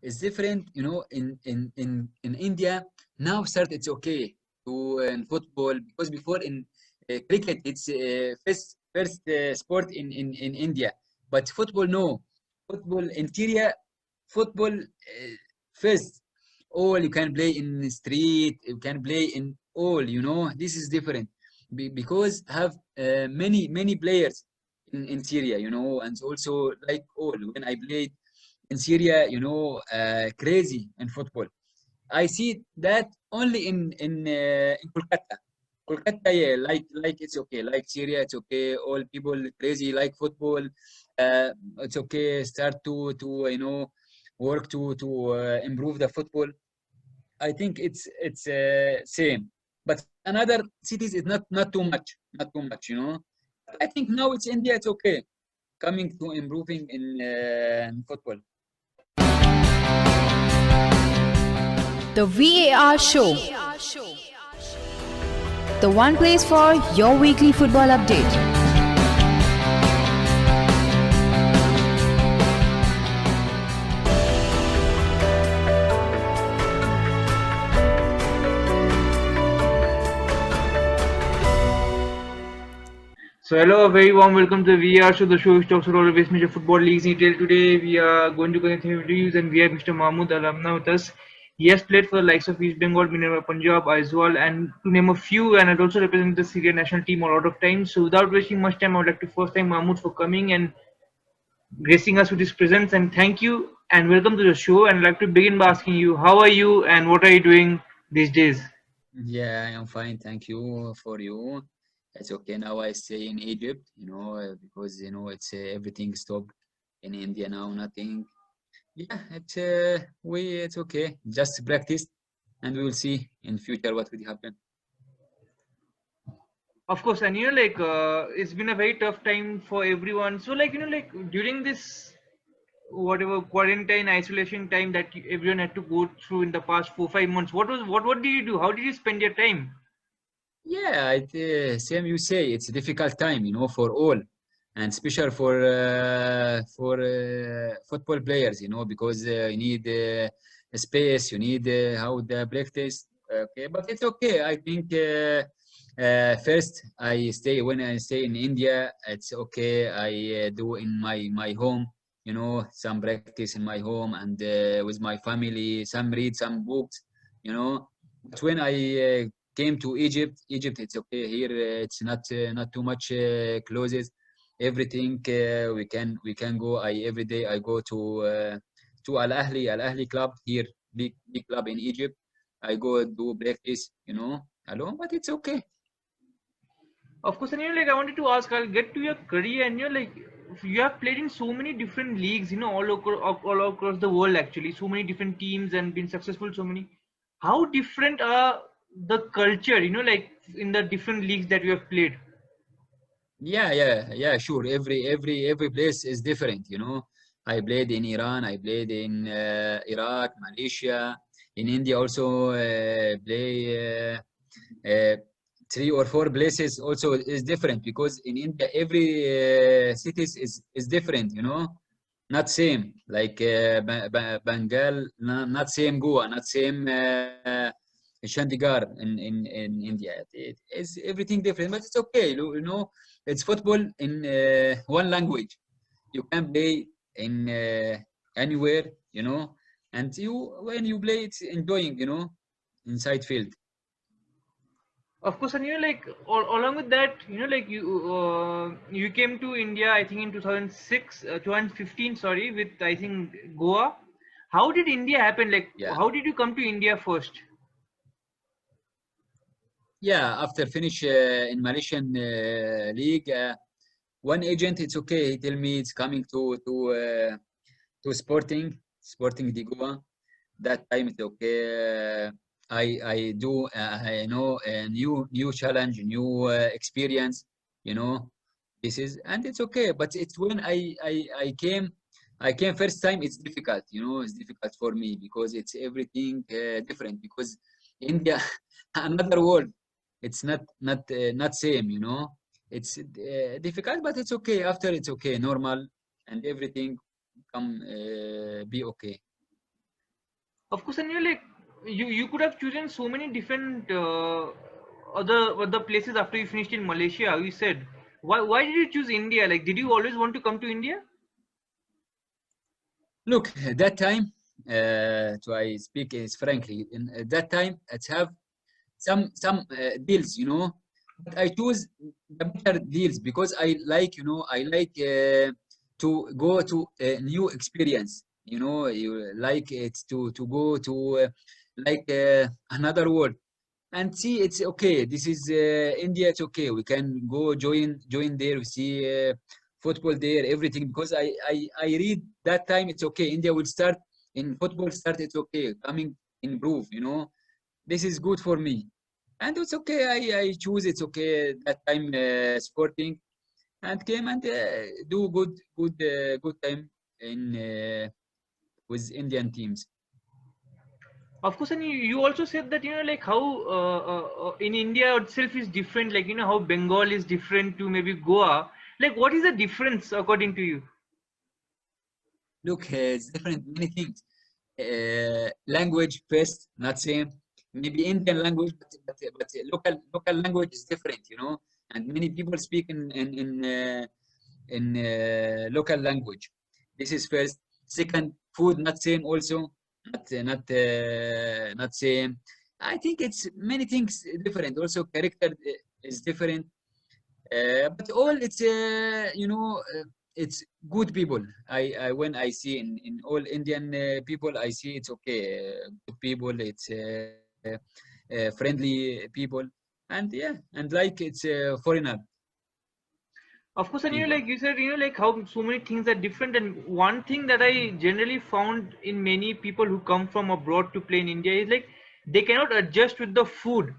It's different, in India now start it's okay to in football because before in cricket it's first sport in India, but football no, football in Syria, football first. All you can play in the street, you can play in all. This is different because have many players in Syria, and also like all when I played in Syria, crazy in football. I see that only in Kolkata. Kolkata, yeah, like it's okay. Like Syria, it's okay. All people crazy like football. It's okay. Start to work to improve the football. I think it's same, but another cities is not too much, not too much. But I think now it's India. It's okay. Coming to improving in football. The VAR Show, the one place for your weekly football update. So hello, a very warm welcome to the VR show, the show which talks about all the best major football leagues in detail. Today we are going to go into reviews and we have Mr. Mahmoud Al Amna with us. He has played for the likes of East Bengal, Minerva Punjab, Aizawl, and to name a few, and had also represented the Syrian national team a lot of times. So without wasting much time, I would like to first thank Mahmoud for coming and gracing us with his presence, and thank you and welcome to the show. And I'd like to begin by asking you, how are you and what are you doing these days? Yeah, I'm fine. Thank you for you. It's okay. Now I stay in Egypt, because it's everything stopped in India now. Nothing. Yeah, it's okay. Just practice, and we will see in future what will happen. Of course, and it's been a very tough time for everyone. So during this whatever quarantine isolation time that everyone had to go through in the past 4 5 months, what did you do? How did you spend your time? Yeah, same you say. It's a difficult time, for all, and especially for football players, because you need space, you need how the practice. Okay, but it's okay. I think first when I stay in India, it's okay. I do in my home, some practice in my home and with my family, some read some books, you know. But when I came to Egypt, it's okay. Here it's not too much closes. Everything we can go. I every day I go to Al Ahli club here, big club in Egypt. I go do practice, alone, but it's okay. Of course, and I wanted to ask, I'll get to your career, and you have played in so many different leagues, all across the world actually, so many different teams and been successful so many. How different are the culture, in the different leagues that you have played? Yeah, sure. Every place is different, I played in Iran, I played in Iraq, Malaysia, in India also play uh, three or four places also is different because in India every cities is different, not same like Bengal, not same Goa, not same Chandigarh in India. It is everything different, but it's okay. It's football in one language. You can play in anywhere, and when you play, it's enjoying, inside field. Of course, and along with that, you came to India, I think in 2006, 2015, sorry, with I think Goa. How did India happen? Like, Yeah. how did you come to India first? Yeah, after finish in Malaysian league, one agent, it's okay. He tell me it's coming to Sporting de Goa. That time it's okay. I do I know a new challenge, new experience. You know, this is and it's okay. But it's when I came first time. It's difficult. It's difficult for me because it's everything different. Because India, another world. It's not same. It's difficult, but it's okay. After it's okay, normal, and everything come be okay. Of course, and you're like you could have chosen so many different other places after you finished in Malaysia. You said why did you choose India? Like, did you always want to come to India? Look, at that time, to I speak is frankly, in at that time, it's have some deals, but I choose the better deals because I like to go to a new experience. You like it to go to another world and see it's okay. This is India. It's okay. We can go join there. We see football there, everything. Because I read that time it's okay. India will start in football. Start it's okay. Coming improve. This is good for me, and it's okay. I choose it's okay. That time sporting and came and do good time in with Indian teams. Of course, and you also said that like how in India itself is different. Like how Bengal is different to maybe Goa. Like, what is the difference according to you? Look, it's different many things. Language first, not same. Maybe Indian language, but local language is different, and many people speak in local language. This is first. Second, food not same also, not same. I think it's many things different. Also, character is different. But all it's good people. I when I see in all Indian people, I see it's okay. Good people. It's friendly people, and yeah, and like it's foreigner Of course, and people. like you said, like how so many things are different. And one thing that I generally found in many people who come from abroad to play in India is like they cannot adjust with the food.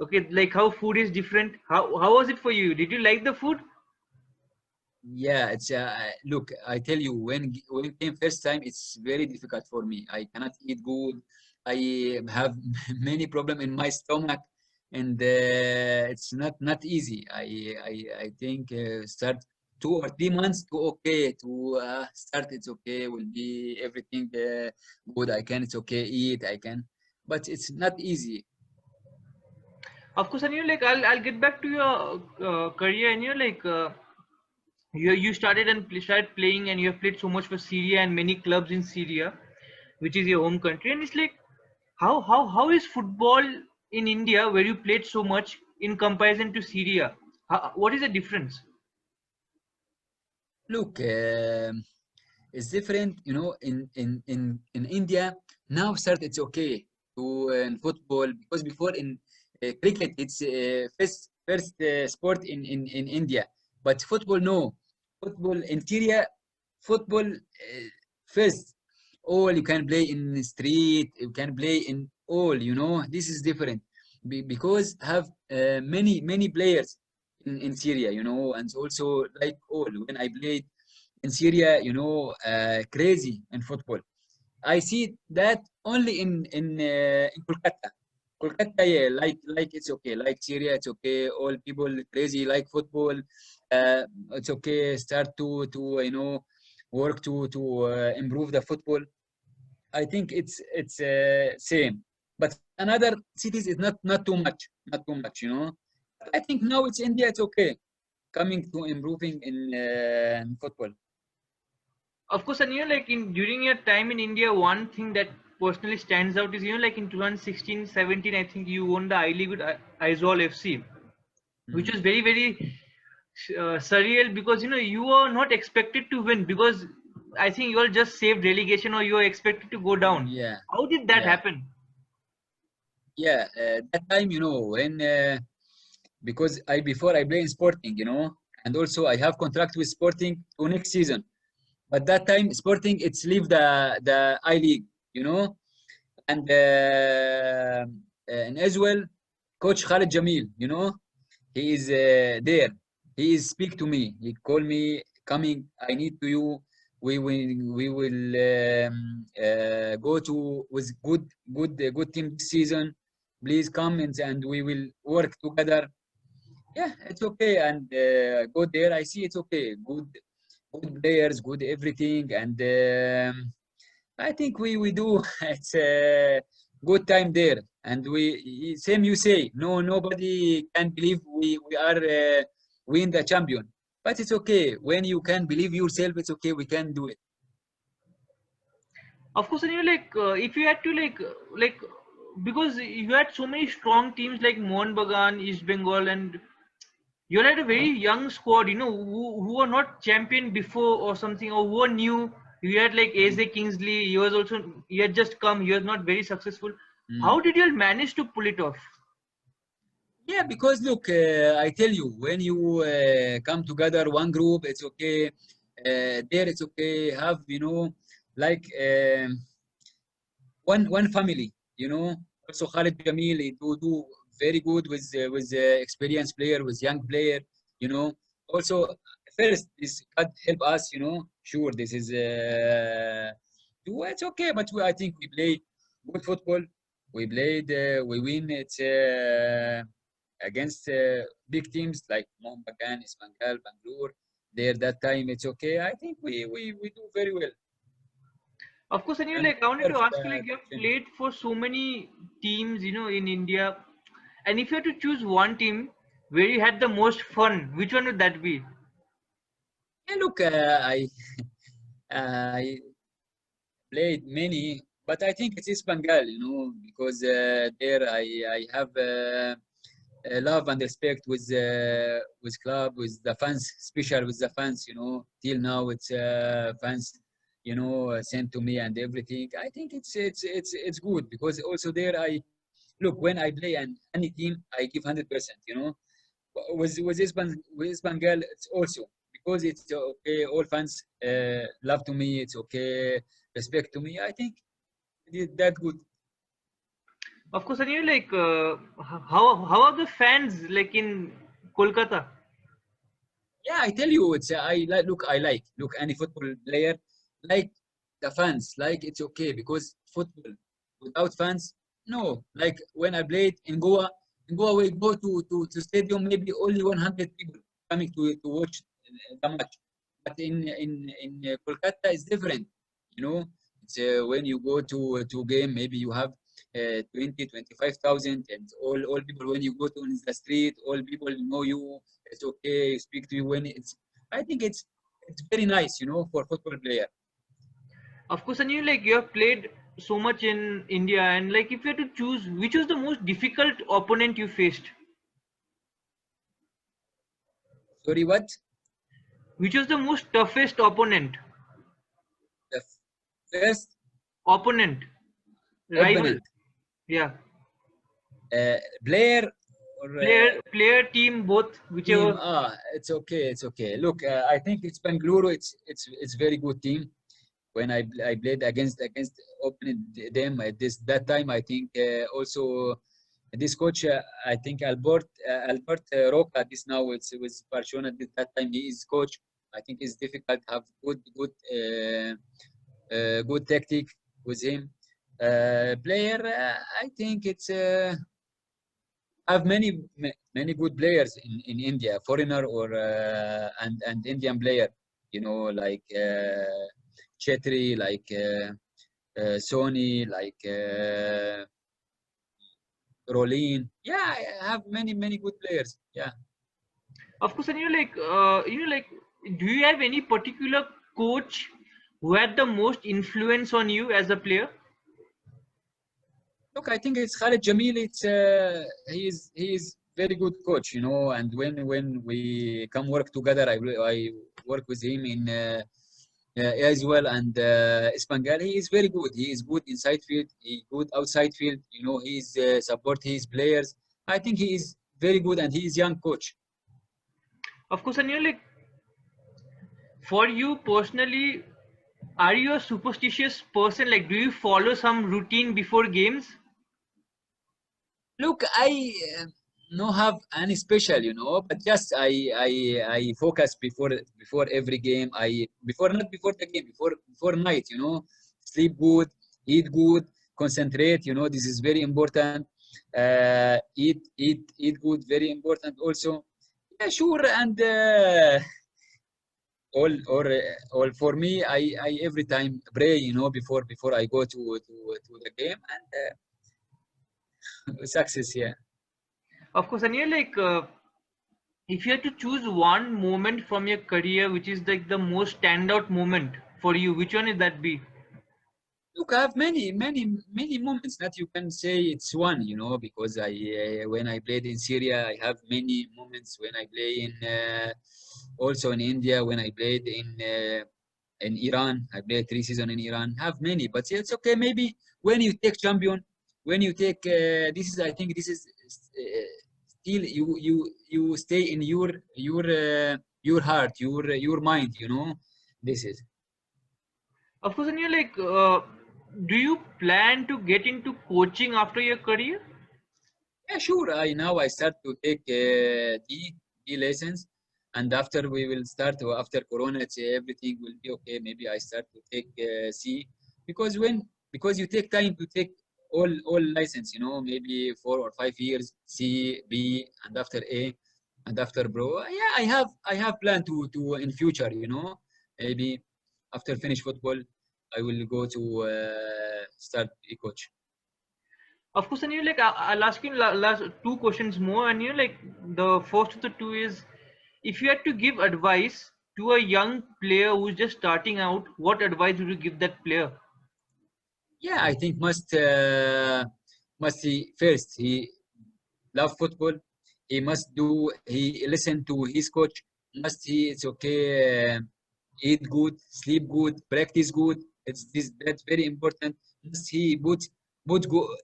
Okay, like how food is different. How was it for you? Did you like the food? Yeah, it's look. I tell you, when it came first time, it's very difficult for me. I cannot eat good. I have many problem in my stomach, and it's not easy. I think start 2 or 3 months to okay to start. It's okay. Will be everything good. I can. It's okay. Eat. I can, but it's not easy. Of course, and like I'll get back to your career, and like you started and started playing, and you have played so much for Syria and many clubs in Syria, which is your home country. And it's like how is football in India where you played so much in comparison to Syria? What is the difference? Look, it's different, in India now start it's okay to in football because before in cricket it's first sport in India, but football no, football in Syria, football first. All you can play in the street, you can play in all, this is different because have many players in Syria, and also like all when I played in Syria, crazy in football. I see that only in Kolkata. Kolkata, yeah, like it's okay. Like Syria, it's okay. All people crazy like football. It's okay. Start to work to improve the football. I think it's same. But another cities is not too much, not too much. I think now it's India. It's okay. Coming to improving in football. Of course, and like in during your time in India, one thing that personally stands out is like in 2016-17, I think you won the I League with Aizawl FC, which Mm. was very surreal because you were not expected to win because I think you all just saved relegation or you were expected to go down. Yeah, How did that yeah, happen? yeah. That time, when because I before I play in Sporting, and also I have contract with Sporting to next season. But that time, Sporting it's leave the I League, and and as well, Coach Khalid Jamil, he is there. He is speak to me. He call me coming. I need to you. We will go to with good team this season. Please come and we will work together. Yeah, it's okay. And go there. I see it's okay. Good players, good everything, and I think we do. It's a good time there, and we same you say. No, nobody can believe we are win the champion, but it's okay when you can believe yourself. It's okay. We can do it. Of course, and if you had to because you had so many strong teams like Mohun Bagan, East Bengal, and you had a very young squad, who are not champion before or something, or who are new. You had like Eze Kingsley. He had just come. He was not very successful. Mm. How did you manage to pull it off? Yeah, because look, I tell you, when you come together, one group, it's okay. There, it's okay. Have like one family. Also Khalid Jamil, he do very good with experienced player, with young player. You know. Also, first this God help us. Sure, this is it's okay, but I think we play good football. We played, we win. It's against big teams like Mohambagan, Ispangal, Bangalore. There that time, it's okay. I think we do very well. Of course, and And I wanted to deserve ask you, the you have champion. played for so many teams, in India, and if you had to choose one team where you had the most fun, which one would that be? Yeah, look, I played many, but I think it is Bengal, because there I have love and respect with club, with the fans, special with the fans. Till now it's fans, sent to me and everything. I think it's good because also there I look when I play and any team I give 100%. With Bengal it's also because it's okay. All fans love to me. It's okay, respect to me. I think it is that good. Of course, and how are the fans like in Kolkata? Yeah, I tell you, it's I like look. I like look any football player like the fans. Like it's okay because football without fans, no. Like when I played in Goa we go to stadium maybe only 100 people coming to watch the match. But in Kolkata it's different. It's when you go to game maybe you have 20, 25,000 and all people when you go to in the street, all people know you. It's okay, speak to you when it's. I think it's very nice, for football player. Of course, and you have played so much in India, and like if you had to choose, which was the most difficult opponent you faced? Sorry, what? Which was the most toughest opponent? The first Opponent, rival, opponent, yeah, player or player, team, both, team. whichever. It's okay, it's okay. Look, I think it's Bangalore. It's very good team. When I played against opening them at this that time, I think also this coach, I think Albert Roca. This now it's with Barcelona. That time he is coach. I think it's difficult to have good tactic with him. Player, I think it's have many good players in India, foreigner or and Indian player. Like Chetri, like Sony, like Rolin. Yeah, I have many good players. Yeah. Of course, and do you have any particular coach who had the most influence on you as a player? Look, I think it's Khalid Jamil. It's he is very good coach, and when we come work together, I work with him in Aizawl and Ispangal. He is very good. He is good inside field. He good outside field. He's support his players. I think he is very good and he is young coach. Of course, and for you personally, are you a superstitious person? Like, do you follow some routine before games? Look, I no have any special, but just I focus before every game. I before not before the game, before night, sleep good, eat good, concentrate. This is very important. Eat good, very important also. Yeah, sure, and all for me, I every time pray, before I go to the game and success. Yeah. Of course, and you're like, if you had to choose one moment from your career which is like the most standout moment for you, which one is that be? Look, I have many moments that you can say it's one, because when I played in Syria, I have many moments when I play in also in India when I played in Iran. I played 3 seasons in Iran. Have many, but it's okay. Maybe when you take champion, when you take this is I think this is still you stay in your heart, your mind. This is. Of course, and you're like, do you plan to get into coaching after your career? Yeah, sure. I start to take D lessons, and after we will start after Corona, everything will be okay. Maybe I start to take C, because because you take time to take all license. Maybe 4 or 5 years C, B, and after A, and after Pro. Yeah, I have plan to in future. Maybe after finish football, I will go to start a coach. Of course, and you like, I'll ask you last two questions more, and you like, the first of the two is, if you had to give advice to a young player who's just starting out, what advice would you give that player? Yeah, I think must he first he love football. He must he listen to his coach. Must he it's okay eat good, sleep good, practice good. That's very important. Must he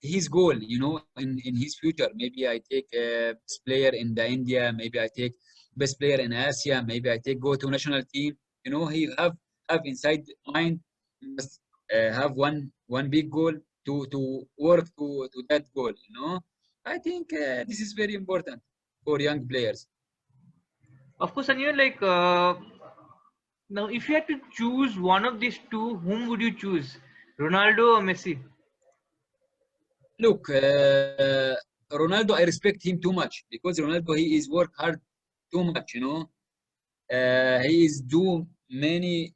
his goal, in his future. Maybe I take best player in the India. Maybe I take best player in Asia. Maybe I take go to national team. He have inside mind. He must have one big goal to work to that goal. I think this is very important for young players. Of course, and you're like, now if you had to choose one of these two, whom would you choose? Ronaldo or Messi? Look, Ronaldo, I respect him too much because Ronaldo, he is work hard too much. He is do many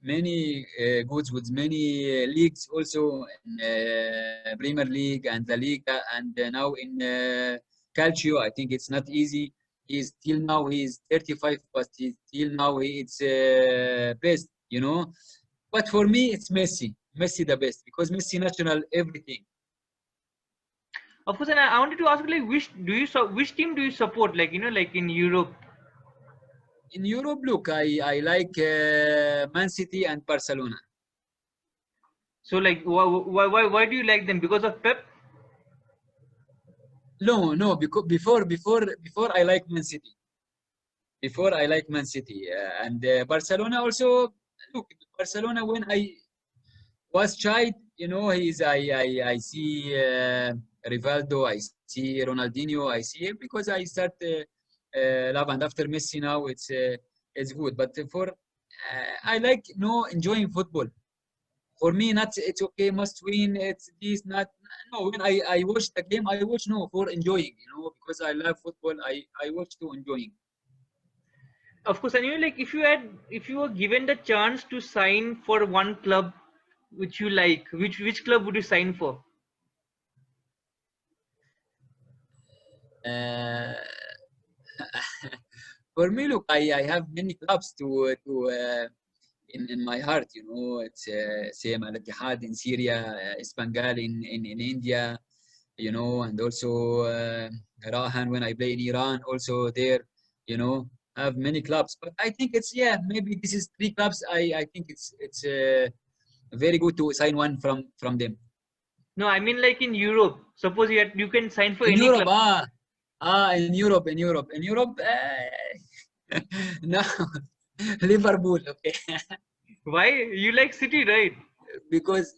goods with many leagues also in Premier League and La Liga and now in Calcio. I think it's not easy. He's till now he is 35, but he's till now he is best. But for me, it's Messi. Messi the best because Messi national everything. Of course, and I wanted to ask, like, which team do you support? Like, like in Europe. In Europe, look, I like Man City and Barcelona. So, like, why do you like them? Because of Pep? No, because before I like Man City. Before I like Man City and Barcelona also. Look, Barcelona when I was child, he's I see Rivaldo, I see Ronaldinho, I see him because I start love and after Messi now it's good. But for I like enjoying football. For me, not it's okay, must win. It's this not no. When I watch the game, I watch no for enjoying, because I love football. I watch to enjoying. Of course, and like, if you were given the chance to sign for one club which you like, which club would you sign for? Uh, for me, look, I have many clubs in my heart. It's same Al Ittihad in Syria, Bengal in India, and also Rahan when I play in Iran, also there, have many clubs. But I think it's maybe this is three clubs. I think it's very good to sign one from them. No, I mean like in Europe. Suppose you can sign for In any Europe, club. in Europe. No, Liverpool. Okay, Why? You like City, right? because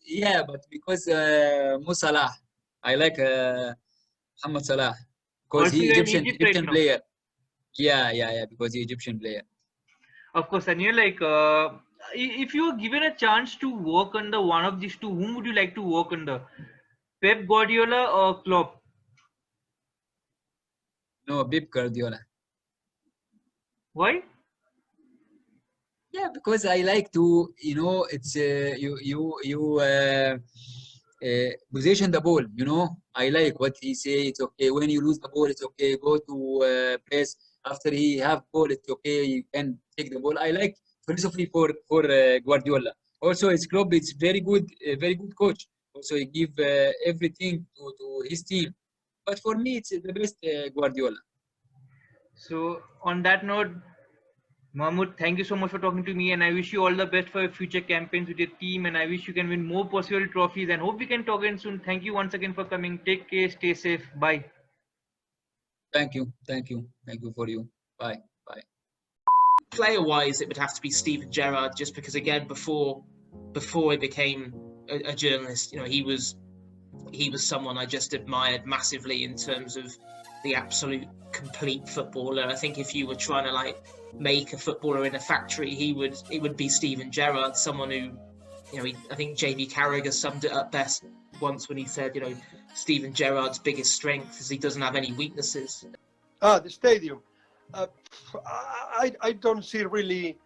Mo Salah. I like Muhammad Salah because Also, he you're in Egyptian Egypt right Egyptian now. player. Yeah, because he Egyptian player. Of course, and you're like, if you were given a chance to work under one of these two, whom would you like to work under? Pep Guardiola or Klopp? No, Pep Guardiola. Why? Yeah, because I like to, it's position the ball. I like what he say. It's okay when you lose the ball. It's okay. Go to press after he have ball. It's okay. You can take the ball. I like philosophy for Guardiola. Also, his club. It's very good coach. Also, he give everything to his team. But for me, it's the best Guardiola. So on that note, Mahmoud, thank you so much for talking to me, and I wish you all the best for your future campaigns with your team, and I wish you can win more possible trophies, and hope we can talk again soon. Thank you once again for coming. Take care, stay safe. Bye. Thank you for you. Bye, bye. Player-wise, it would have to be Steven Gerrard, just because again, before he became a journalist, he was someone I just admired massively in terms of the absolute complete footballer. I think if you were trying to like make a footballer in a factory, it would be Steven Gerrard, someone who, I think JB Carragher summed it up best once when he said, Steven Gerrard's biggest strength is he doesn't have any weaknesses. The stadium. I don't see really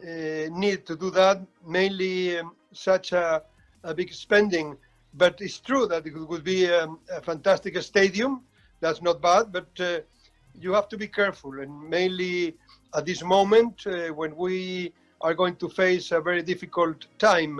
need to do that, mainly such a big spending. But it's true that it would be a fantastic stadium. That's not bad, but you have to be careful, and mainly at this moment when we are going to face a very difficult time.